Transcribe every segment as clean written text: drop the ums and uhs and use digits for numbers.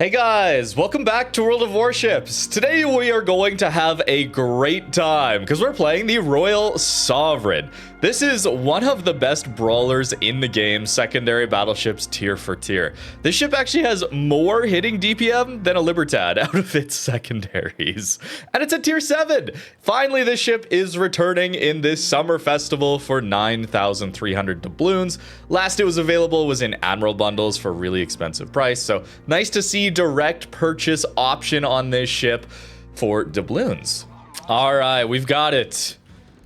Hey guys, welcome back to World of Warships. Today we are going to have a great time because we're playing the Royal Sovereign. This is one of the best brawlers in the game, secondary battleships tier for tier. This ship actually has more hitting DPM than a Libertad out of its secondaries. And it's a tier 7. Finally, this ship is returning in this summer festival for 9,300 doubloons. Last it was available was in Admiral bundles for a really expensive price. So nice to see direct purchase option on this ship for doubloons. All right, we've got it.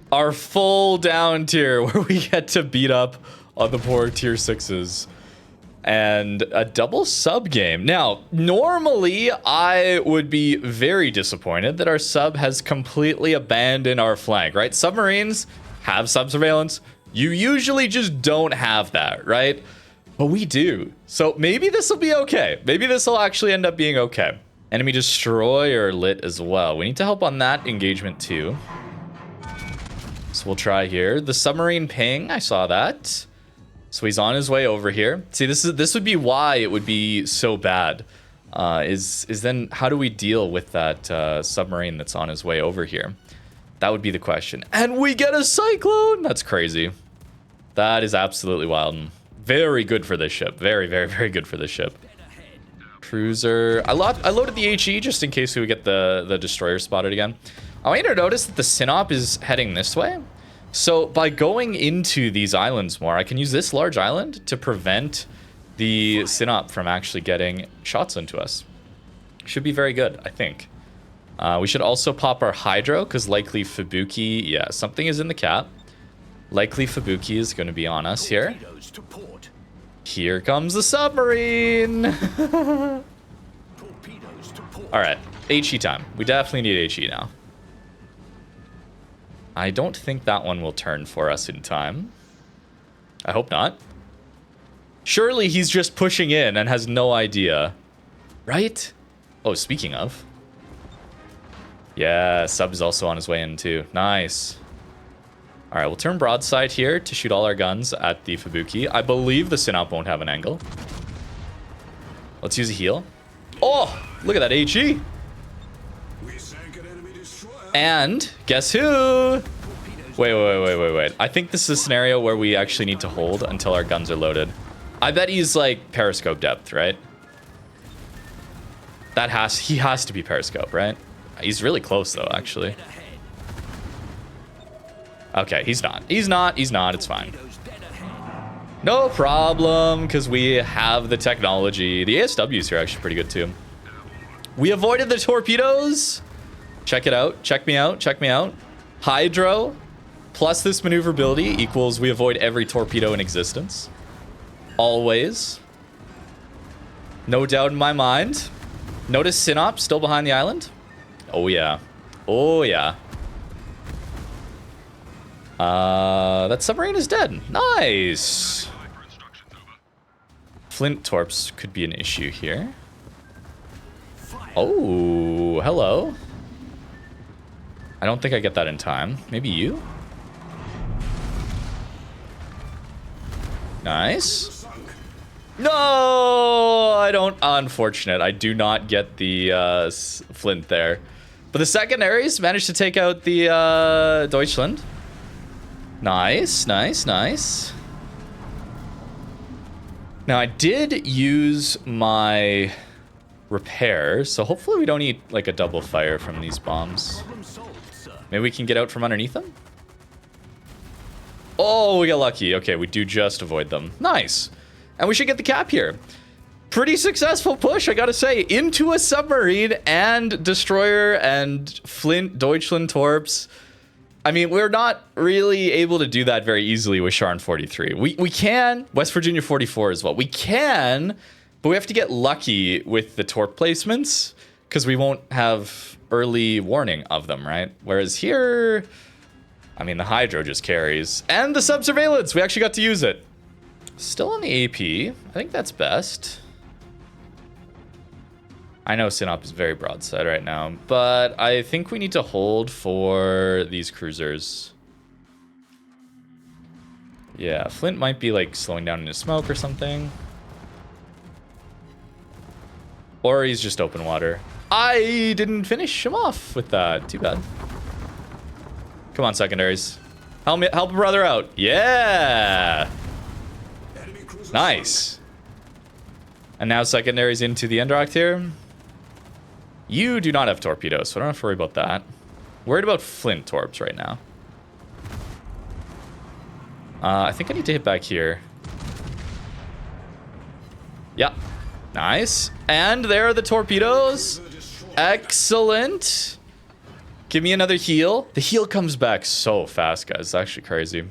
Our full down tier where we get to beat up on the poor tier 6s. And a double sub game. Now, normally I would be very disappointed that our sub has completely abandoned our flank, right? Submarines have sub surveillance. You usually just don't have that, right? But we do. So maybe this will be okay. Maybe this will actually end up being okay. Enemy destroyer lit as well. We need to help on that engagement too. So we'll try here. The submarine ping, I saw that. So he's on his way over here. See, this would be why it would be so bad. Is then how do we deal with that submarine that's on his way over here? That would be the question. And we get a cyclone. That's crazy. That is absolutely wild. Very good for this ship. Very, very, very good for this ship. Cruiser. I loaded the HE just in case we would get the destroyer spotted again. I want you to notice that the Synop is heading this way. So by going into these islands more, I can use this large island to prevent the Synop from actually getting shots into us. Should be very good, I think. We should also pop our Hydro, because likely Fubuki, yeah, something is in the cap. Likely Fubuki is going to be on us here. Here comes the submarine. All right, HE time. We definitely need HE now. I don't think that one will turn for us in time. I hope not. Surely he's just pushing in and has no idea. Right? Oh, speaking of. Yeah, sub is also on his way in too. Nice. All right, we'll turn broadside here to shoot all our guns at the Fubuki. I believe the Synop won't have an angle. Let's use a heal. Oh, look at that HE. And guess who? Wait. I think this is a scenario where we actually need to hold until our guns are loaded. I bet he's like periscope depth, right? He has to be periscope, right? He's really close though, actually. Okay, he's not. He's not. It's fine. No problem, because we have the technology. The ASWs here are actually pretty good too. We avoided the torpedoes. Check it out. Check me out. Hydro plus this maneuverability equals we avoid every torpedo in existence. Always. No doubt in my mind. Notice Synop still behind the island. Oh, yeah. That submarine is dead. Nice. Flint torps could be an issue here. Oh, hello. I don't think I get that in time. Maybe you? Nice. No, I don't. Unfortunate. I do not get the Flint there. But the secondaries managed to take out the Deutschland. Nice. Now, I did use my repair, so hopefully we don't need like a double fire from these bombs. Maybe we can get out from underneath them? Oh, we got lucky. Okay, we do just avoid them. Nice. And we should get the cap here. Pretty successful push, I gotta say, into a submarine and destroyer and Flint Deutschland torps. I mean, we're not really able to do that very easily with Sharn 43. We can, West Virginia 44 as well. We can, but we have to get lucky with the torp placements because we won't have early warning of them, right? Whereas here, I mean, the Hydro just carries. And the sub surveillance, we actually got to use it. Still on the AP. I think that's best. I know Synop is very broadside right now, but I think we need to hold for these cruisers. Yeah, Flint might be like slowing down into smoke or something. Or he's just open water. I didn't finish him off with that. Too bad. Come on, secondaries. Help a brother out. Yeah. Nice. And now secondaries into the Endracht here. You do not have torpedoes, so I don't have to worry about that. Worried about flint torps right now. I think I need to hit back here. Yeah. Nice. And there are the torpedoes. Excellent. Give me another heal. The heal comes back so fast, guys. It's actually crazy.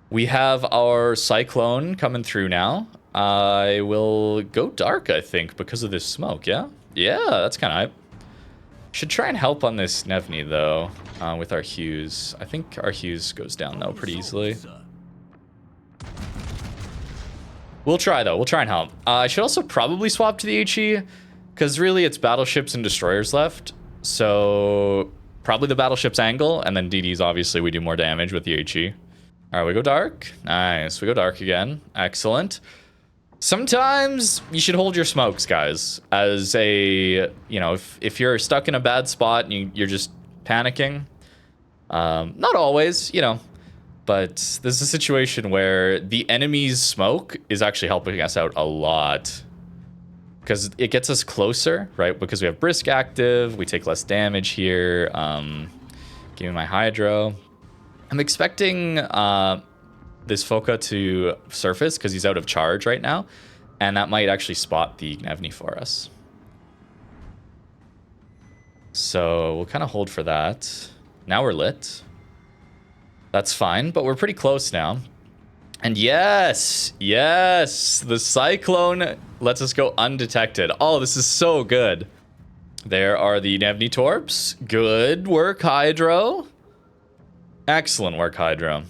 We have our cyclone coming through now. I will go dark, I think, because of this smoke, yeah? Yeah, that's kind of hype. Should try and help on this Nevny, though, with our Hughes. I think our Hughes goes down, though, pretty easily. We'll try, though. We'll try and help. I should also probably swap to the HE, because really it's battleships and destroyers left. So probably the battleship's angle, and then DDs, obviously, we do more damage with the HE. All right, we go dark. Nice. We go dark again. Excellent. Sometimes you should hold your smokes, guys, as a, you know, if you're stuck in a bad spot and you're just panicking. Not always, you know, but there's a situation where the enemy's smoke is actually helping us out a lot. Because it gets us closer, right? Because we have Brisk active, we take less damage here. Give me my Hydro. I'm expecting this Foka to surface because he's out of charge right now. And that might actually spot the Gnevny for us. So we'll kind of hold for that. Now we're lit. That's fine, but we're pretty close now. And yes, yes, the Cyclone lets us go undetected. Oh, this is so good. There are the Gnevny Torps. Good work, Hydro. Excellent work, Hydro.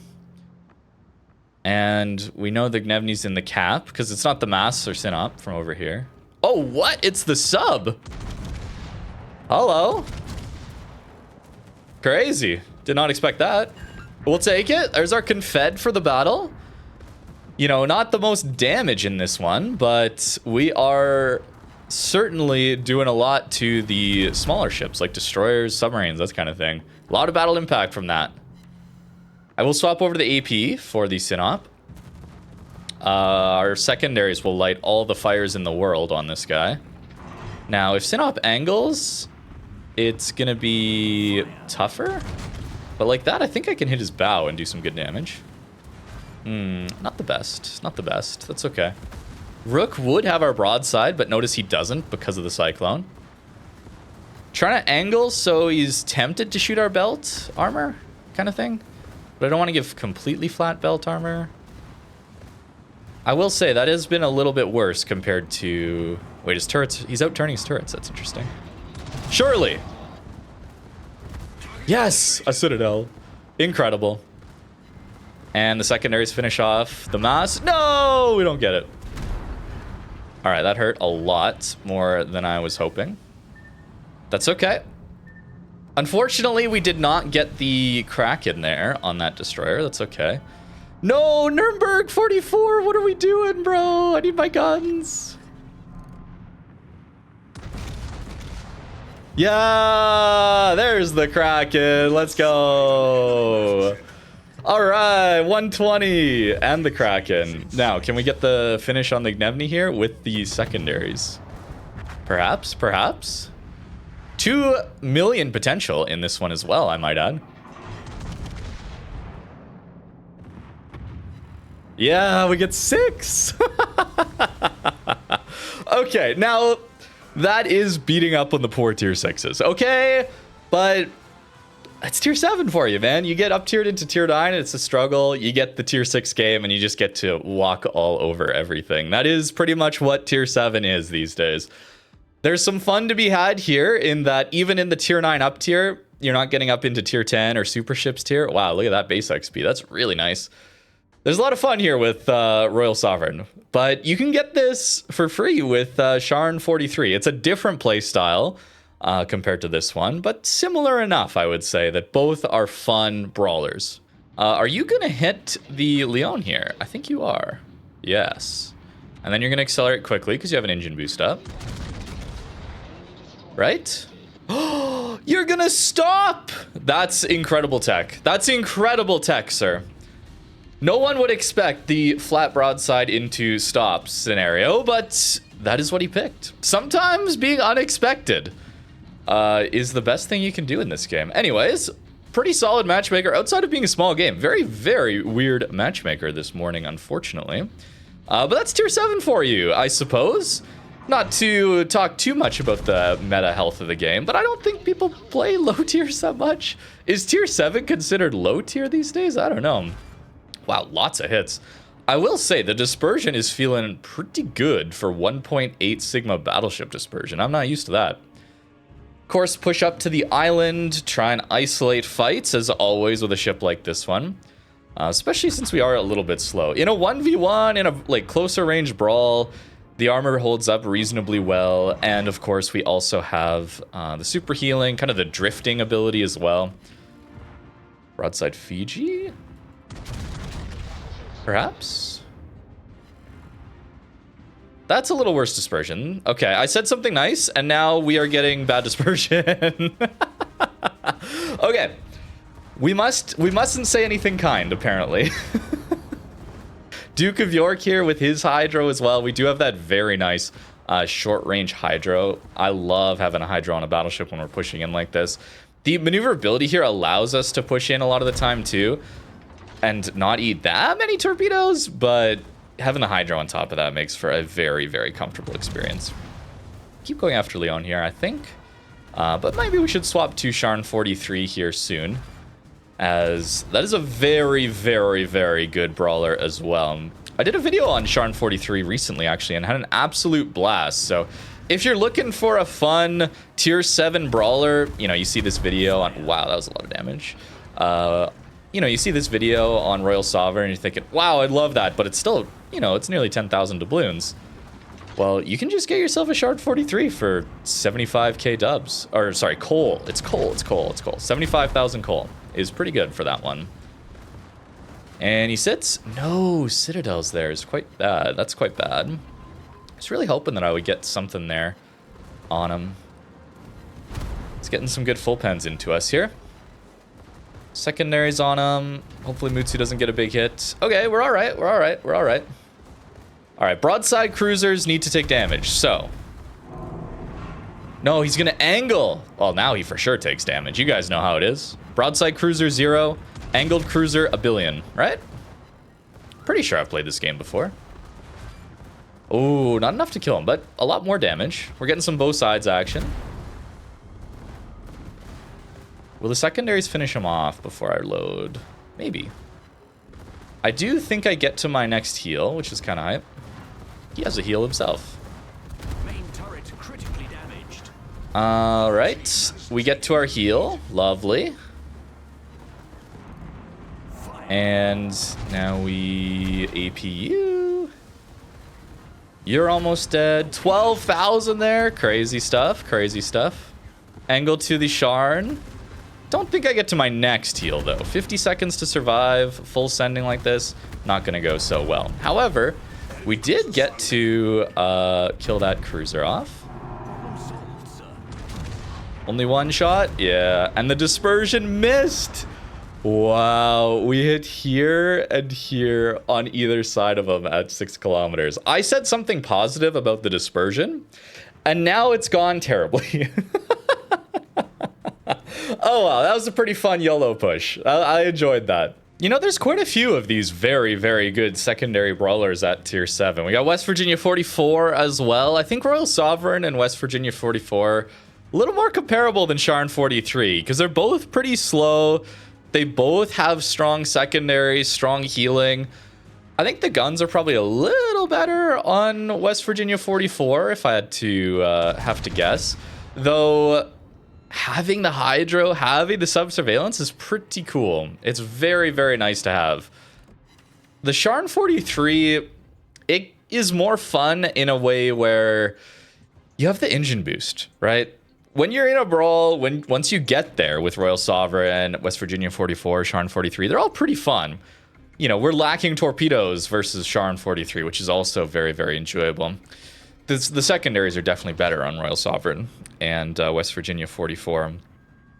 And we know the Gnevny's in the cap, because it's not the Mass or Synop from over here. Oh, what? It's the sub. Hello. Crazy. Did not expect that. We'll take it. There's our Confed for the battle. You know, not the most damage in this one, but we are certainly doing a lot to the smaller ships, like destroyers, submarines, that kind of thing. A lot of battle impact from that. I will swap over to the AP for the Synop. Our secondaries will light all the fires in the world on this guy. Now, if Synop angles, it's going to be tougher. But like that, I think I can hit his bow and do some good damage. Not the best. Not the best. That's okay. Rook would have our broadside, but notice he doesn't because of the Cyclone. Trying to angle so he's tempted to shoot our belt armor kind of thing. But I don't want to give completely flat belt armor. I will say that has been a little bit worse compared to... Wait, his turrets... He's out turning his turrets. That's interesting. Surely. Yes! A Citadel. Incredible. And the secondaries finish off the Mass. No! We don't get it. Alright, that hurt a lot more than I was hoping. That's okay. Unfortunately, we did not get the crack in there on that destroyer. That's okay. No, Nuremberg 44. What are we doing, bro? I need my guns. Yeah, there's the Kraken. Let's go. All right, 120 and the Kraken. Now, can we get the finish on the Gnevny here with the secondaries? Perhaps, perhaps. 2 million potential in this one as well, I might add. Yeah, we get 6. Okay, now that is beating up on the poor tier 6s. Okay, but it's tier 7 for you, man. You get up tiered into tier 9, it's a struggle. You get the tier 6 game and you just get to walk all over everything. That is pretty much what tier 7 is these days. There's some fun to be had here in that even in the tier 9 up tier, you're not getting up into tier 10 or super ships tier. Wow, look at that base XP. That's really nice. There's a lot of fun here with Royal Sovereign, but you can get this for free with Sharn 43. It's a different play style compared to this one, but similar enough, I would say, that both are fun brawlers. Are you going to hit the Leon here? I think you are. Yes. And then you're going to accelerate quickly because you have an engine boost up. Right? You're going to stop! That's incredible tech. That's incredible tech, sir. No one would expect the flat broadside into stop scenario, but that is what he picked. Sometimes being unexpected is the best thing you can do in this game. Anyways, pretty solid matchmaker outside of being a small game. Very, very weird matchmaker this morning, unfortunately. But that's tier 7 for you, I suppose. Not to talk too much about the meta health of the game, but I don't think people play low tiers that much. Is tier 7 considered low tier these days? I don't know. Wow, lots of hits. I will say the dispersion is feeling pretty good for 1.8 Sigma Battleship dispersion. I'm not used to that. Of course, push up to the island, try and isolate fights, as always with a ship like this one. Especially since we are a little bit slow. In a 1v1, in a closer range brawl, the armor holds up reasonably well. And of course, we also have the super healing, kind of the drifting ability as well. Broadside Fiji? Perhaps? That's a little worse dispersion. Okay, I said something nice, and now we are getting bad dispersion. Okay. We mustn't say anything kind, apparently. Duke of York here with his Hydro as well. We do have that very nice short-range Hydro. I love having a Hydro on a battleship when we're pushing in like this. The maneuverability here allows us to push in a lot of the time, too. And not eat that many torpedoes, but having the Hydro on top of that makes for a very, very comfortable experience. Keep going after Leon here, I think. But maybe we should swap to Sharn 43 here soon, as that is a very, very, very good brawler as well. I did a video on Sharn 43 recently, actually, and had an absolute blast. So if you're looking for a fun tier 7 brawler, you know, you see this video on... Wow, that was a lot of damage. You know, you see this video on Royal Sovereign and you're thinking, wow, I'd love that, but it's still, you know, it's nearly 10,000 doubloons. Well, you can just get yourself a Shard 43 for 75k dubs. Or, sorry, coal. It's coal. 75,000 coal is pretty good for that one. And he sits. No, Citadels there is quite bad. That's quite bad. I was really hoping that I would get something there on him. It's getting some good full pens into us here. Secondaries on him. Hopefully Mutsu doesn't get a big hit. Okay, we're all right. All right, broadside cruisers need to take damage, so. No, he's gonna angle. Well, now he for sure takes damage. You guys know how it is. Broadside cruiser 0, angled cruiser 1 billion, right? Pretty sure I've played this game before. Oh, not enough to kill him, but a lot more damage. We're getting some both sides action. Will the secondaries finish him off before I load? Maybe. I do think I get to my next heal, which is kind of hype. He has a heal himself. Main turret critically damaged. All right, we get to our heal. Lovely. And now we APU. You're almost dead. 12,000 there. Crazy stuff. Angle to the Sharn. Don't think I get to my next heal, though. 50 seconds to survive, full sending like this, not going to go so well. However, we did get to kill that cruiser off. Only one shot? Yeah, and the dispersion missed. Wow, we hit here and here on either side of them at 6 kilometers. I said something positive about the dispersion, and now it's gone terribly. Oh, wow, that was a pretty fun YOLO push. I enjoyed that. You know, there's quite a few of these very, very good secondary brawlers at tier 7. We got West Virginia 44 as well. I think Royal Sovereign and West Virginia 44, a little more comparable than Sharn 43, because they're both pretty slow. They both have strong secondaries, strong healing. I think the guns are probably a little better on West Virginia 44, if I had to have to guess. Though... having the Hydro, having the sub-surveillance is pretty cool. It's very, very nice to have. The Sharn 43, it is more fun in a way where you have the engine boost, right? When you're in a brawl, once you get there with Royal Sovereign, West Virginia 44, Sharn 43, they're all pretty fun. you know, we're lacking torpedoes versus Sharon 43, which is also very, very enjoyable. The secondaries are definitely better on Royal Sovereign and West Virginia 44.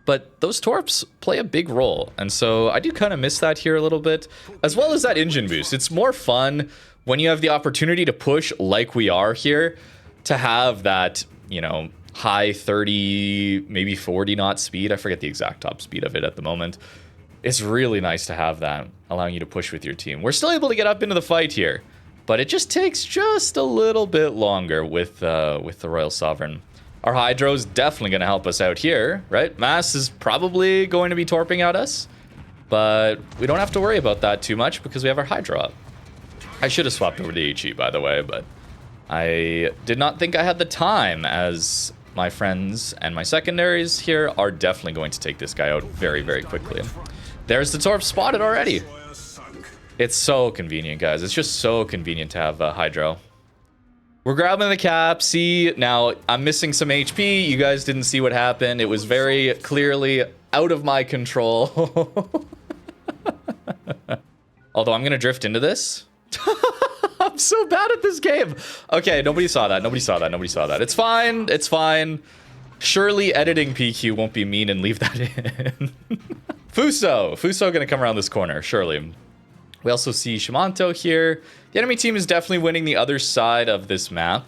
But those torps play a big role, and so I do kind of miss that here a little bit, as well as that engine boost. It's more fun when you have the opportunity to push like we are here, to have that, you know, high 30, maybe 40 knot speed. I forget the exact top speed of it at the moment. It's really nice to have that, allowing you to push with your team. We're still able to get up into the fight here, but it just takes just a little bit longer with the Royal Sovereign. Our Hydro is definitely going to help us out here, right? Mass is probably going to be torping at us, but we don't have to worry about that too much because we have our Hydro up. I should have swapped over to HE, by the way, but I did not think I had the time, as my friends and my secondaries here are definitely going to take this guy out very, very quickly. There's the torp spotted already. It's so convenient, guys. It's just so convenient to have a Hydro. We're grabbing the cap. See, now I'm missing some HP. You guys didn't see what happened. It was very clearly out of my control. Although I'm going to drift into this. I'm so bad at this game. Okay, nobody saw that. Nobody saw that. Nobody saw that. It's fine. It's fine. Surely editing PQ won't be mean and leave that in. Fuso going to come around this corner, surely. We also see Shimanto here. The enemy team is definitely winning the other side of this map.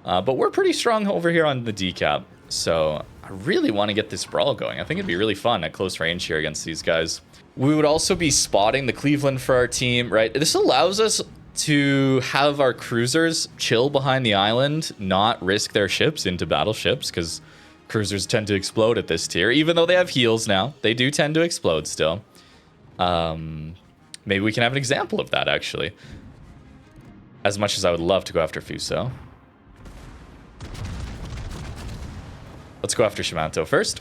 But we're pretty strong over here on the decap. So I really want to get this brawl going. I think it'd be really fun at close range here against these guys. We would also be spotting the Cleveland for our team, right? This allows us to have our cruisers chill behind the island, not risk their ships into battleships, because cruisers tend to explode at this tier. Even though they have heals now, they do tend to explode still. Maybe we can have an example of that, actually. As much as I would love to go after Fuso. Let's go after Shimanto first.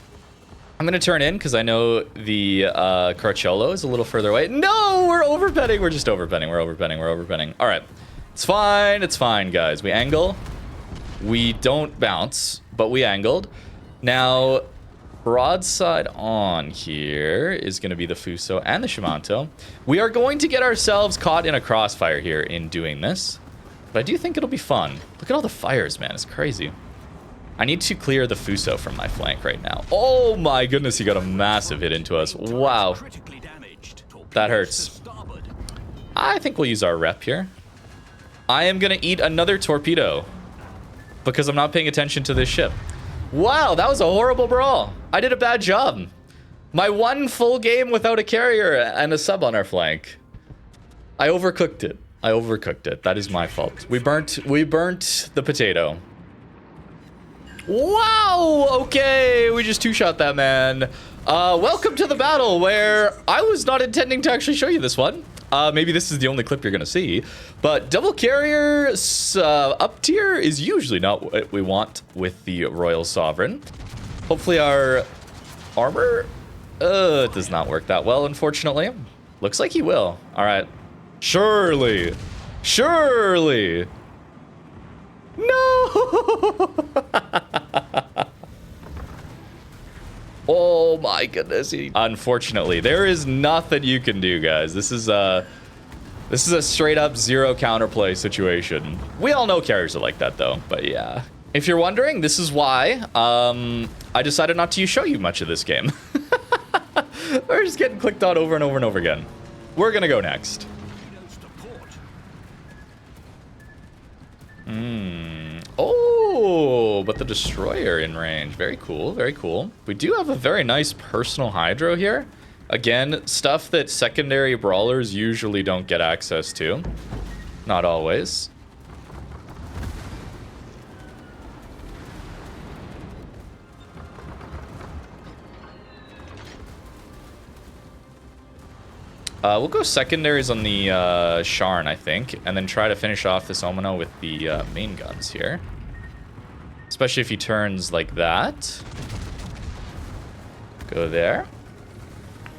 I'm going to turn in because I know the Carciolo is a little further away. No, we're overbetting. We're just overbetting. We're overbetting. We're overbetting. All right. It's fine. It's fine, guys. We angle. We don't bounce, but we angled. Now, broadside on here is going to be the Fuso and the Shimanto. We are going to get ourselves caught in a crossfire here in doing this. But I do think it'll be fun. Look at all the fires, man. It's crazy. I need to clear the Fuso from my flank right now. Oh my goodness, he got a massive hit into us. Wow. That hurts. I think we'll use our rep here. I am going to eat another torpedo because I'm not paying attention to this ship. Wow, that was a horrible brawl. I did a bad job. My one full game without a carrier and a sub on our flank. I overcooked it. I overcooked it. That is my fault. We burnt the potato. Wow, okay, we just two-shot that man. Welcome to the battle where I was not intending to actually show you this one. Maybe this is the only clip you're gonna see, but double carrier up tier is usually not what we want with the Royal Sovereign. Hopefully our armor it does not work that well, unfortunately. Looks like he will. All right, surely. No! Oh my goodness. Unfortunately, there is nothing you can do, guys. This is a straight up zero counterplay situation. We all know carriers are like that though, but yeah. If you're wondering, this is why I decided not to show you much of this game. We're just getting clicked on over and over and over again. We're gonna go next. Oh, but the destroyer in range. Very cool, very cool. We do have a very nice personal hydro here. Again, stuff that secondary brawlers usually don't get access to. Not always. We'll go secondaries on the Sharn, I think, and then try to finish off this Omino with the main guns here. Especially if he turns like that. Go there.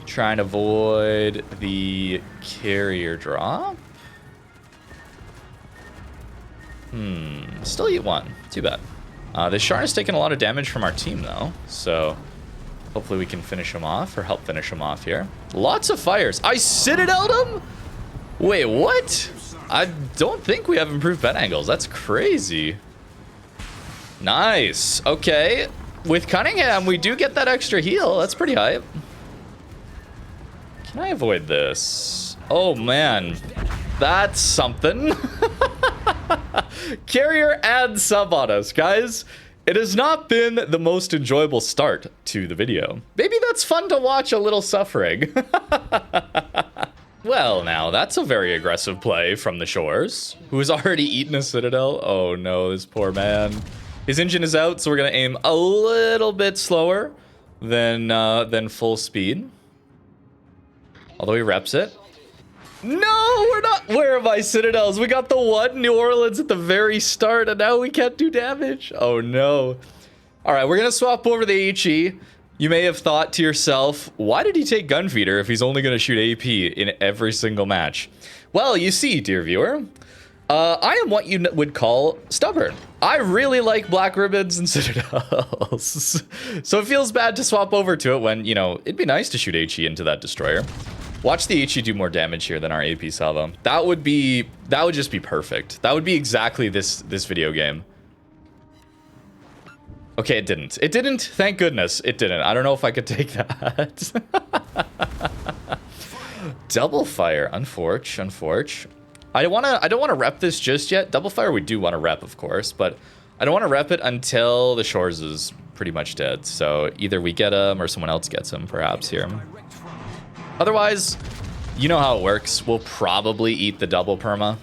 Try and avoid the carrier drop. Still eat one. Too bad. The Sharn has taken a lot of damage from our team, though, so hopefully we can finish him off, or help finish him off here. Lots of fires. I citadeled him? Wait, what? I don't think we have improved bed angles. That's crazy. Nice. Okay. With Cunningham, we do get that extra heal. That's pretty hype. Can I avoid this? Oh, man. That's something. Carrier and sub on us, guys. It has not been the most enjoyable start to the video. Maybe that's fun to watch a little suffering. Well, now, that's a very aggressive play from the shores. Who has already eaten a citadel? Oh, no, this poor man. His engine is out, so we're going to aim a little bit slower than full speed. Although he reps it. No, we're not. Where are my citadels? We got the one New Orleans at the very start, and now we can't do damage. Oh, no. All right, we're going to swap over the HE. You may have thought to yourself, why did he take Gunfeeder if he's only going to shoot AP in every single match? Well, you see, dear viewer, I am what you would call stubborn. I really like black ribbons and citadels. So it feels bad to swap over to it when, you know, it'd be nice to shoot HE into that destroyer. Watch the HE do more damage here than our AP salvo. That would just be perfect. That would be exactly this video game. Okay, it didn't. It didn't. Thank goodness it didn't. I don't know if I could take that. Double fire. Unforge. I don't want to rep this just yet. Double fire we do want to rep, of course, but I don't want to rep it until the shores is pretty much dead. So either we get him or someone else gets him, perhaps here. Otherwise, you know how it works. We'll probably eat the double perma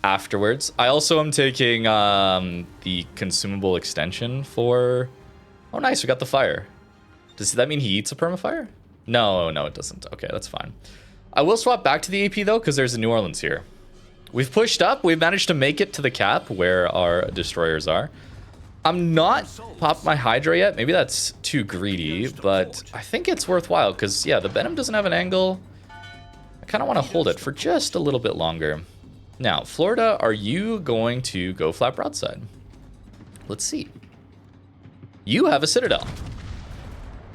afterwards. I also am taking the consumable extension for... Oh, nice. We got the fire. Does that mean he eats a permafire? No, it doesn't. Okay, that's fine. I will swap back to the AP, though, because there's a New Orleans here. We've pushed up. We've managed to make it to the cap where our destroyers are. I'm not popped my Hydra yet. Maybe that's too greedy, but I think it's worthwhile because, yeah, the Venom doesn't have an angle. I kind of want to hold it for just a little bit longer. Now, Florida, are you going to go flat broadside? Let's see. You have a Citadel.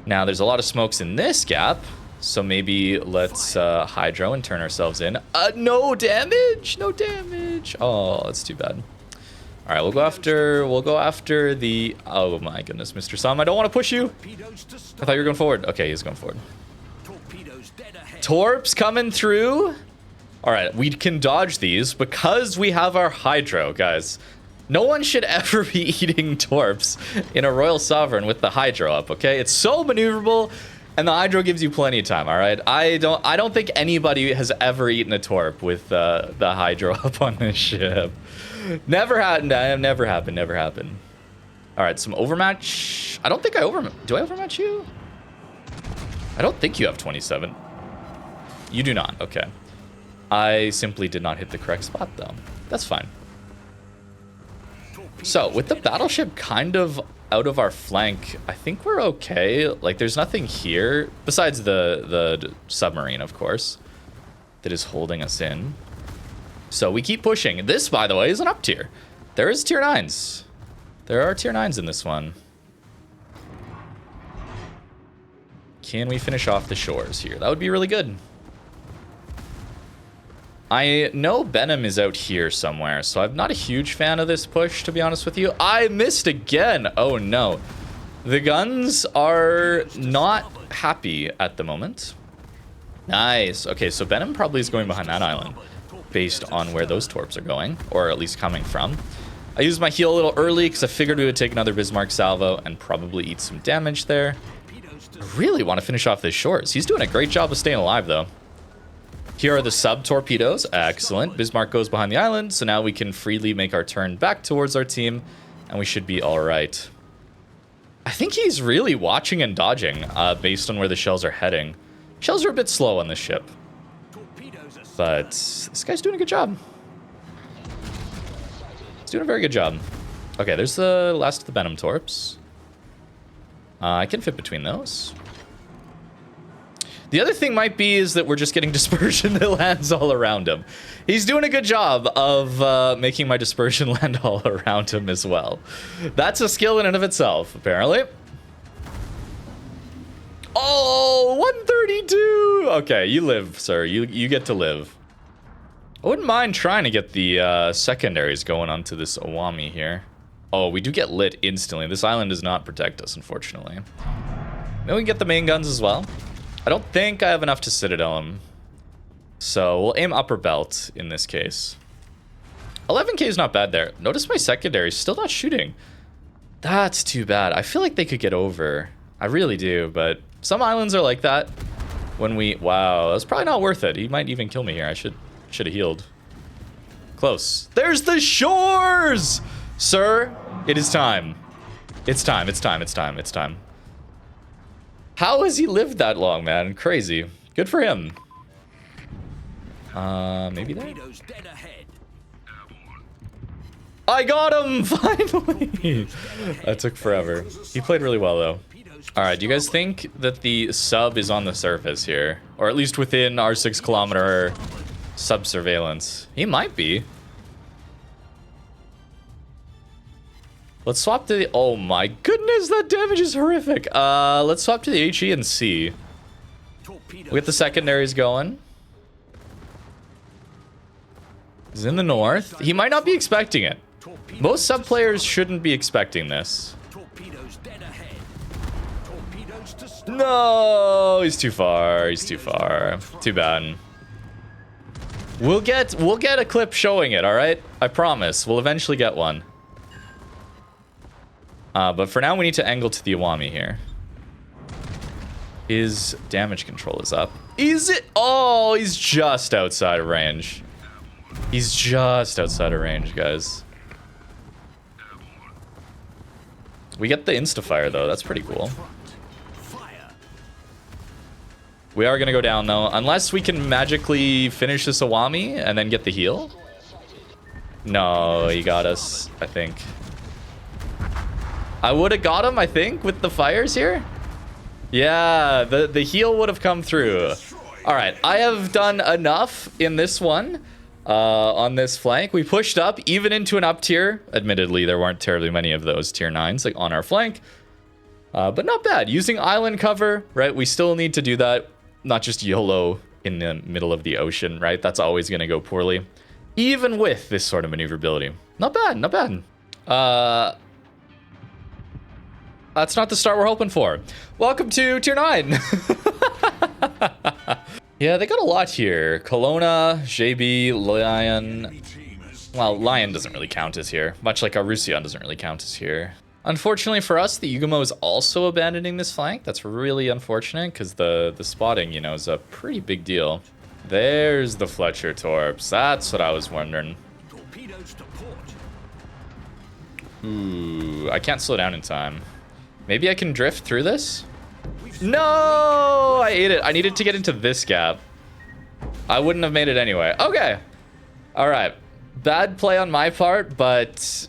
Now, there's a lot of smokes in this gap, so maybe let's Hydro and turn ourselves in. No damage! No damage! Oh, that's too bad. All right, we'll go after the... Oh my goodness, Mr. Sam, I don't want to push you. I thought you were going forward. Okay, he's going forward. Torps coming through. All right, we can dodge these because we have our Hydro, guys. No one should ever be eating Torps in a Royal Sovereign with the Hydro up, okay? It's so maneuverable, and the Hydro gives you plenty of time, all right? I don't think anybody has ever eaten a Torp with the Hydro up on this ship. Never happened. Never happened. All right, some overmatch. I don't think I do I overmatch you? I don't think you have 27. You do not. Okay. I simply did not hit the correct spot, though. That's fine. So, with the Battleship kind of out of our flank, I think we're okay. Like, there's nothing here, besides the submarine, of course, that is holding us in. So, we keep pushing. This, by the way, is an up tier. There is tier 9s. There are tier 9s in this one. Can we finish off the shores here? That would be really good. I know Benham is out here somewhere, so I'm not a huge fan of this push, to be honest with you. I missed again. Oh, no. The guns are not happy at the moment. Nice. Okay, so Benham probably is going behind that island based on where those torps are going, or at least coming from. I used my heal a little early because I figured we would take another Bismarck salvo and probably eat some damage there. I really want to finish off this shores. He's doing a great job of staying alive, though. Here are the sub-torpedoes. Excellent. Bismarck goes behind the island, so now we can freely make our turn back towards our team, and we should be all right. I think he's really watching and dodging based on where the shells are heading. Shells are a bit slow on this ship, but this guy's doing a good job. He's doing a very good job. Okay, there's the last of the Benham torps. I can fit between those. The other thing might be is that we're just getting dispersion that lands all around him. He's doing a good job of making my dispersion land all around him as well. That's a skill in and of itself, apparently. Oh, 132! Okay, you live, sir. You get to live. I wouldn't mind trying to get the secondaries going onto this Awami here. Oh, we do get lit instantly. This island does not protect us, unfortunately. Maybe we can get the main guns as well. I don't think I have enough to citadel him. So we'll aim upper belt in this case. 11k is not bad there. Notice my secondary is still not shooting. That's too bad. I feel like they could get over. I really do, but some islands are like that. When we... Wow, that's probably not worth it. He might even kill me here. I should have healed. Close. There's the shores! Sir, it is time. It's time, it's time, it's time, it's time. How has he lived that long, man? Crazy. Good for him. Maybe there? I got him! Finally! That took forever. He played really well, though. Alright, do you guys think that the sub is on the surface here? Or at least within our 6-kilometer sub surveillance? He might be. Let's swap to the... Oh my goodness, that damage is horrific. Let's swap to the HE and C. We'll get the secondaries going. He's in the north. He might not be expecting it. Most sub players shouldn't be expecting this. No, he's too far. He's too far. Too bad. We'll get a clip showing it, all right? I promise. We'll eventually get one. But for now, we need to angle to the Awami here. His damage control is up. Is it? Oh, he's just outside of range. He's just outside of range, guys. We get the insta-fire, though. That's pretty cool. We are going to go down, though. Unless we can magically finish this Awami and then get the heal. No, he got us, I think. I would have got him, I think, with the fires here. Yeah, the heal would have come through. All right, I have done enough in this one. On this flank, we pushed up even into an up tier. Admittedly, there weren't terribly many of those tier 9s like on our flank, but not bad. Using island cover, right? We still need to do that, not just YOLO in the middle of the ocean, right? That's always going to go poorly, even with this sort of maneuverability. Not bad, not bad. That's not the start we're hoping for. Welcome to tier 9. Yeah, they got a lot here. Kelowna, JB, Lion. Well, Lion doesn't really count as here. Much like our Roussillon doesn't really count as here. Unfortunately for us, the Yugumo is also abandoning this flank. That's really unfortunate because the spotting, you know, is a pretty big deal. There's the Fletcher Torps. That's what I was wondering. Ooh, I can't slow down in time. Maybe I can drift through this? No, I ate it. I needed to get into this gap. I wouldn't have made it anyway. Okay. All right. Bad play on my part, but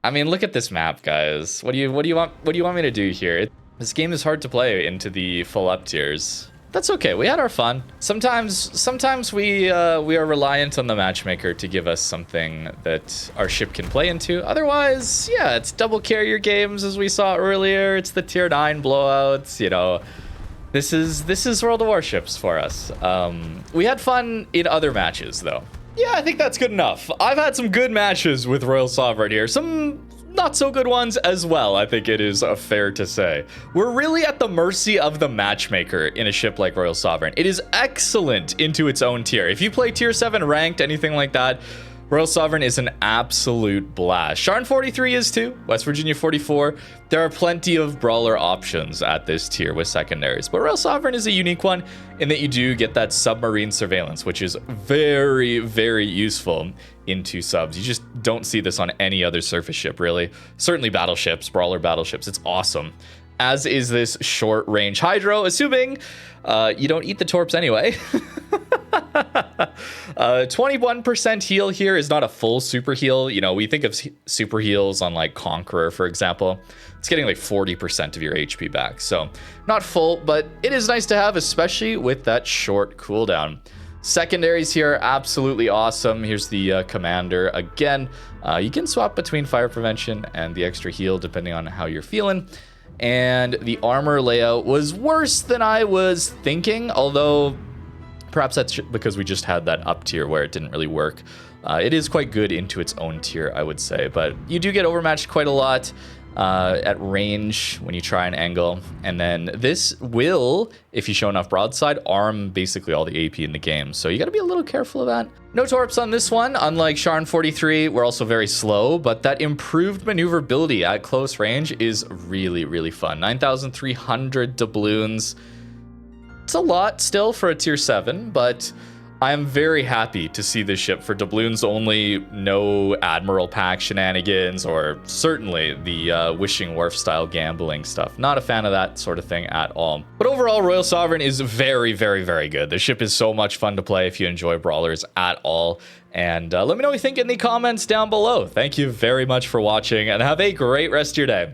I mean, look at this map, guys. What do you want me to do here? This game is hard to play into the full up tiers. That's okay. We had our fun. Sometimes we are reliant on the matchmaker to give us something that our ship can play into. Otherwise, yeah, it's double carrier games as we saw earlier. It's the tier 9 blowouts. You know, this is World of Warships for us. We had fun in other matches though. Yeah, I think that's good enough. I've had some good matches with Royal Sovereign here. Some not so good ones as well, I think it is fair to say. We're really at the mercy of the matchmaker in a ship like Royal Sovereign. It is excellent into its own tier. If you play tier 7 ranked, anything like that, Royal Sovereign is an absolute blast. Sharn 43 is too, West Virginia 44. There are plenty of brawler options at this tier with secondaries, but Royal Sovereign is a unique one in that you do get that submarine surveillance, which is very, very useful into subs. You just don't see this on any other surface ship, really. Certainly battleships, brawler battleships. It's awesome. As is this short range hydro, assuming you don't eat the torps anyway. 21% heal here is not a full super heal. You know, we think of super heals on like Conqueror, for example. It's getting like 40% of your HP back. So not full, but it is nice to have, especially with that short cooldown. Secondaries here, absolutely awesome. Here's the commander again. You can swap between fire prevention and the extra heal depending on how you're feeling. And the armor layout was worse than I was thinking, although Perhaps that's because we just had that up tier where it didn't really work. It is quite good into its own tier, I would say, but you do get overmatched quite a lot at range when you try and angle. And then this will, if you show enough broadside, arm basically all the AP in the game. So you got to be a little careful of that. No torps on this one. Unlike Sharn 43, we're also very slow, but that improved maneuverability at close range is really, really fun. 9,300 doubloons. It's a lot still for a tier 7, but I'm very happy to see this ship for doubloons only, no Admiral Pack shenanigans, or certainly the Wishing Wharf style gambling stuff. Not a fan of that sort of thing at all. But overall, Royal Sovereign is very, very, very good. The ship is so much fun to play if you enjoy brawlers at all. And let me know what you think in the comments down below. Thank you very much for watching, and have a great rest of your day.